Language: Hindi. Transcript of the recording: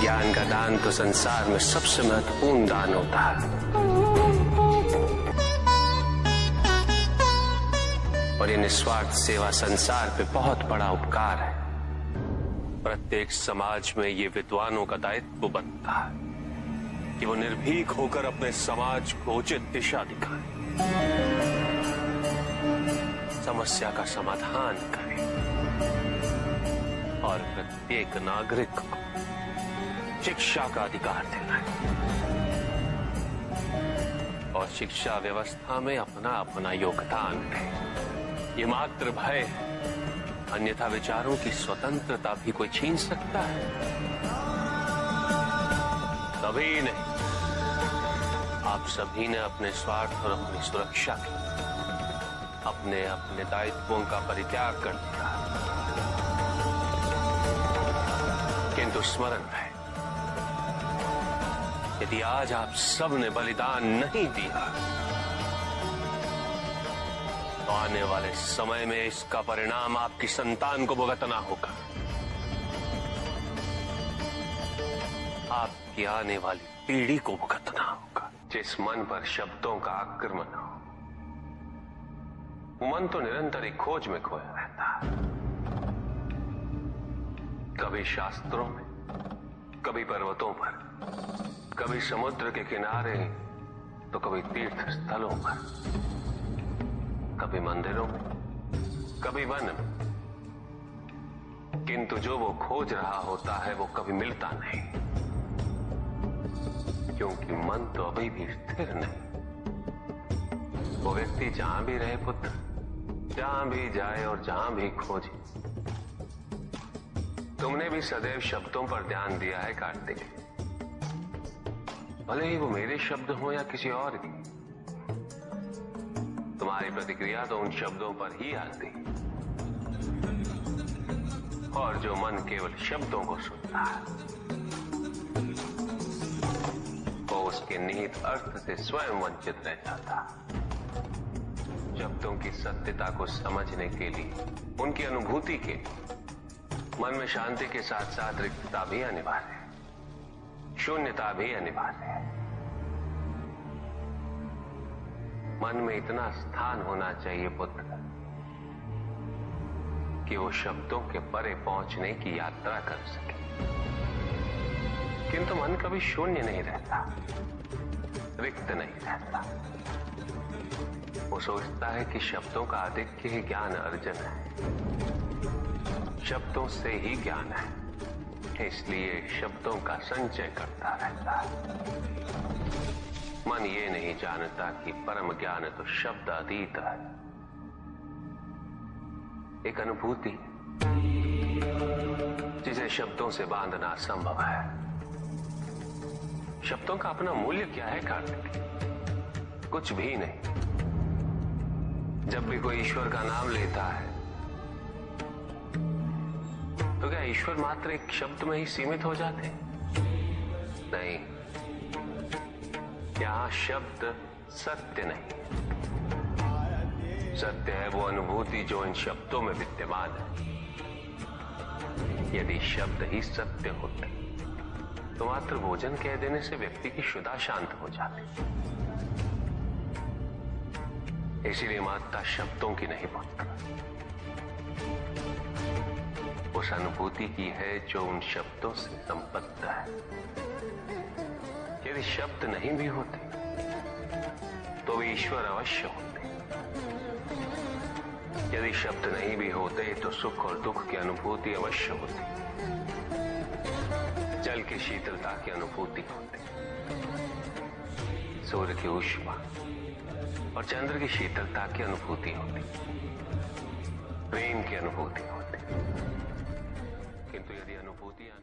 ज्ञान का दान तो संसार में सबसे महत्वपूर्ण दान होता है। और ये निस्वार्थ सेवा संसार पे बहुत बड़ा उपकार है। प्रत्येक समाज में ये विद्वानों का दायित्व बनता है कि वो निर्भीक होकर अपने समाज को उचित दिशा दिखाएं, समस्या का समाधान करें और प्रत्येक नागरिक को शिक्षा का अधिकार दिलाएं और शिक्षा व्यवस्था में अपना अपना योगदान दें। ये मात्र भय है, अन्यथा विचारों की स्वतंत्रता भी कोई छीन सकता है? कभी नहीं। आप सभी ने अपने स्वार्थ और अपनी सुरक्षा के अपने अपने दायित्वों का परित्याग कर दिया, किंतु स्मरण है, यदि आज आप सब ने बलिदान नहीं दिया तो आने वाले समय में इसका परिणाम आपकी संतान को भुगतना होगा। आपकी आने वाली पीढ़ी को भुगतना होगा। जिस मन पर शब्दों का आक्रमण हो, वो मन तो निरंतर एक खोज में खोया रहता है, कभी शास्त्रों में, कभी पर्वतों पर, कभी समुद्र के किनारे, तो कभी तीर्थ स्थलों पर, कभी मंदिरों में, कभी वन में। किंतु जो वो खोज रहा होता है वो कभी मिलता नहीं, क्योंकि मन तो अभी भी स्थिर नहीं। वो व्यक्ति जहां भी रहे पुत्र, जहां भी जाए और जहां भी खोजे। तुमने भी सदैव शब्दों पर ध्यान दिया है कार्तिक, भले ही वो मेरे शब्द हो या किसी और की। तुम्हारी प्रतिक्रिया तो उन शब्दों पर ही आती, और जो मन केवल शब्दों को सुनता है वो उसके निहित अर्थ से स्वयं वंचित रह जाता। शब्दों की सत्यता को समझने के लिए, उनकी अनुभूति के मन में शांति के साथ साथ रिक्तता भी अनिवार्य है, शून्यता भी अनिवार्य है। मन में इतना स्थान होना चाहिए पुत्र कि वो शब्दों के परे पहुंचने की यात्रा कर सके। किंतु मन कभी शून्य नहीं रहता, रिक्त नहीं रहता। वो सोचता है कि शब्दों का आधिक्य ही ज्ञान अर्जन है, शब्दों से ही ज्ञान है, इसलिए शब्दों का संचय करता रहता है। मन ये नहीं जानता कि परम ज्ञान तो शब्द अतीत है, एक अनुभूति जिसे शब्दों से बांधना असंभव है। शब्दों का अपना मूल्य क्या है कार्तिक? कुछ भी नहीं। जब भी कोई ईश्वर का नाम लेता है तो क्या ईश्वर मात्र एक शब्द में ही सीमित हो जाते? नहीं, यहां शब्द सत्य नहीं, सत्य है वो अनुभूति जो इन शब्दों में विद्यमान है। यदि शब्द ही सत्य होते तो मात्र भोजन कह देने से व्यक्ति की क्षुधा शांत हो जाती। इसीलिए महत्ता शब्दों की नहीं पुत्र, उस अनुभूति की है जो उन शब्दों से संबद्ध है। यदि शब्द नहीं भी होते तो वे ईश्वर अवश्य होते। यदि शब्द नहीं भी होते तो सुख और दुख की अनुभूति अवश्य होती, जल की शीतलता की अनुभूति होती, सूर्य की ऊष्मा और चंद्र की शीतलता की अनुभूति होती, प्रेम की अनुभूति होती। किंतु यदि अनुभूतियां